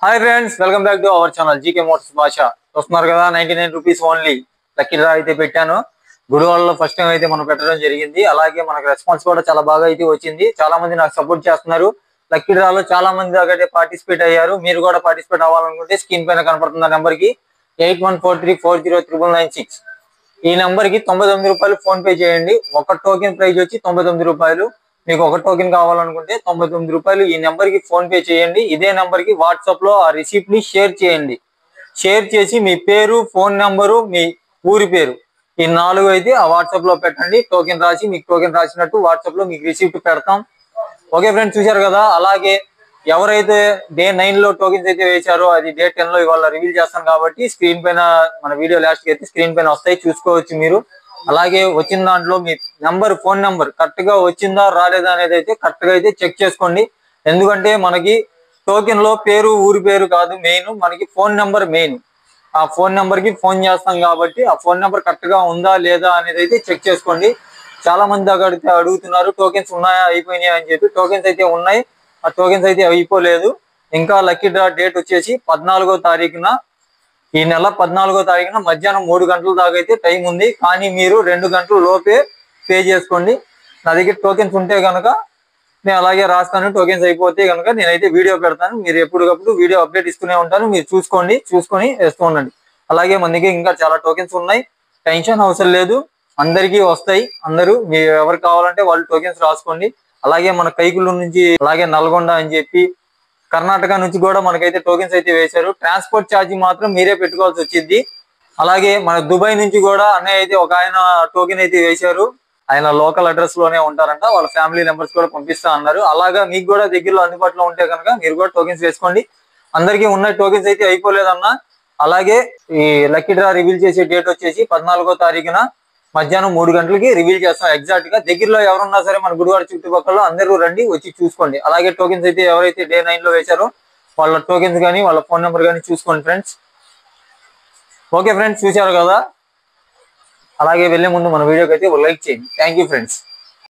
Hi friends, welcome back to our channel GK Motors భాష. చూస్తున్నారు కదా, 99 రూపీస్ ఓన్లీ లక్కీ డ్రా అయితే పెట్టాను. గుడివాడలో ఫస్ట్ టైం అయితే మనం పెట్టడం జరిగింది. అలాగే మనకు రెస్పాన్స్ కూడా చాలా బాగా అయితే వచ్చింది. చాలా మంది నాకు సపోర్ట్ చేస్తున్నారు. లక్కీ డ్రాలో చాలా మంది దాకా పార్టిసిపేట్ అయ్యారు. మీరు కూడా పార్టిసిపేట్ అవ్వాలనుకుంటే స్క్రీన్ పైన కనపడుతున్న నెంబర్ కి 8143403996 ఈ నెంబర్ కి 99 రూపాయలు ఫోన్ పే చేయండి. ఒక టోకెన్ ప్రైజ్ వచ్చి 99 రూపాయలు. మీకు ఒక టోకెన్ కావాలనుకుంటే 99 రూపాయలు ఈ నెంబర్ కి ఫోన్ పే చేయండి. ఇదే నెంబర్ కి వాట్సాప్ లో ఆ రిసిప్ట్ ని షేర్ చేయండి. షేర్ చేసి మీ పేరు, ఫోన్ నెంబరు, మీ ఊరి పేరు ఈ 4 అయితే ఆ వాట్సాప్ లో పెట్టండి. టోకెన్ రాసి మీకు టోకెన్ రాసినట్టు వాట్సాప్ లో మీకు రిసిప్ట్ పెడతాం. ఓకే ఫ్రెండ్స్, చూశారు కదా. అలాగే ఎవరైతే డే 9 లో టోకెన్స్ అయితే వేశారో అది డే 10 లో ఇవాళ రివీల్ చేస్తాను కాబట్టి స్క్రీన్ పైన మన వీడియో లాస్ట్ కి అయితే స్క్రీన్ పైన వస్తాయి, చూసుకోవచ్చు మీరు. అలాగే వచ్చిన దాంట్లో మీ నెంబర్, ఫోన్ నెంబర్ కరెక్ట్ గా వచ్చిందా రాలేదా అనేది అయితే కరెక్ట్ గా అయితే చెక్ చేసుకోండి. ఎందుకంటే మనకి టోకెన్ లో పేరు, ఊరి పేరు కాదు మెయిన్, మనకి ఫోన్ నెంబర్ మెయిన్. ఆ ఫోన్ నెంబర్ కి ఫోన్ చేస్తాం కాబట్టి ఆ ఫోన్ నెంబర్ కరెక్ట్ గా ఉందా లేదా అనేది అయితే చెక్ చేసుకోండి. చాలా మంది దగ్గర అడుగుతున్నారు టోకెన్స్ ఉన్నాయా, అయిపోయినాయా అని చెప్పి. టోకెన్స్ అయితే ఉన్నాయి, ఆ టోకెన్స్ అయితే అయిపోలేదు. ఇంకా లక్కీ డ్రా డేట్ వచ్చేసి 14వ తారీఖున, ఈ నెల 14వ తారీఖున మధ్యాహ్నం 3 గంటల దాకా అయితే టైం ఉంది. కానీ మీరు 2 గంటల లోపే పే చేసుకోండి. నా దగ్గర టోకెన్స్ ఉంటే కనుక నేను అలాగే రాస్తాను. టోకెన్స్ అయిపోతే కనుక నేనైతే వీడియో పెడతాను. మీరు ఎప్పటికప్పుడు వీడియో అప్డేట్ ఇస్తూనే ఉంటాను. మీరు చూసుకొని వేస్తూ ఉండండి. అలాగే మన దగ్గర ఇంకా చాలా టోకెన్స్ ఉన్నాయి, టెన్షన్ అవసరం లేదు, అందరికీ వస్తాయి. అందరూ మీరు ఎవరు కావాలంటే వాళ్ళు టోకెన్స్ రాసుకోండి. అలాగే మన కైకులు నుంచి, అలాగే నల్గొండ అని చెప్పి కర్ణాటక నుంచి కూడా మనకైతే టోకెన్స్ అయితే వేశారు. ట్రాన్స్పోర్ట్ ఛార్జ్ మాత్రం మీరే పెట్టుకోవాల్సి వచ్చింది. అలాగే మన దుబాయ్ నుంచి కూడా అన్నయ్య అయితే ఒక ఆయన టోకెన్ అయితే వేశారు. ఆయన లోకల్ అడ్రస్ లోనే ఉంటారంట, వాళ్ళ ఫ్యామిలీ మెంబర్స్ కూడా పంపిస్తా అన్నారు. అలాగా మీకు కూడా దగ్గరలో అందుబాటులో ఉంటే కనుక మీరు కూడా టోకెన్స్ వేసుకోండి. అందరికీ ఉన్న టోకెన్స్ అయితే అయిపోలేదన్న. అలాగే ఈ లక్కీ డ్రా రివీల్ చేసే డేట్ వచ్చేసి 14వ తారీఖున మధ్యాహ్నం 3 గంటలకి రివీల్ చేస్తాం ఎగ్జాక్ట్ గా. దగ్గరలో ఎవరున్నా సరే మన గుడివాడ చుట్టుపక్కల అందరూ రండి, వచ్చి చూసుకోండి. అలాగే టోకెన్స్ అయితే ఎవరైతే డే 9 లో వేశారో వాళ్ళ టోకెన్స్ కానీ వాళ్ళ ఫోన్ నెంబర్ కానీ చూసుకోండి ఫ్రెండ్స్. ఓకే ఫ్రెండ్స్, చూశారు కదా. అలాగే వెళ్లే ముందు మన వీడియోకి అయితే ఒక లైక్ చేయండి. Thank you friends.